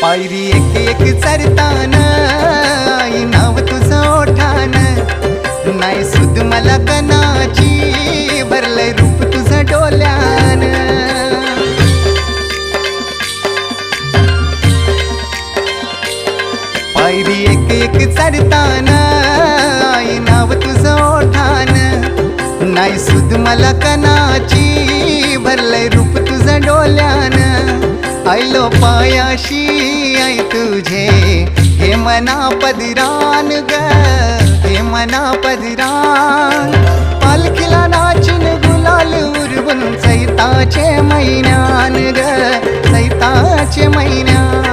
पायरी एक एक चरताना आई नाव तुझं ओठान, नाही सुद मला कनाची भरलंय रूप तुझं डोल्यान. पायरी एक एक चरताना आई नाव तुझं ओठान, नाही सुद मला कनाची भरलंय रूप तुझं डोल्यान. आयलो पायाशी आई तुझे हे मना पदरान ग, हे मना पदरान. पालखीला नाचून गुलाल उरवून चैताचे महिन्यान ग, चैताचे महिन्यान.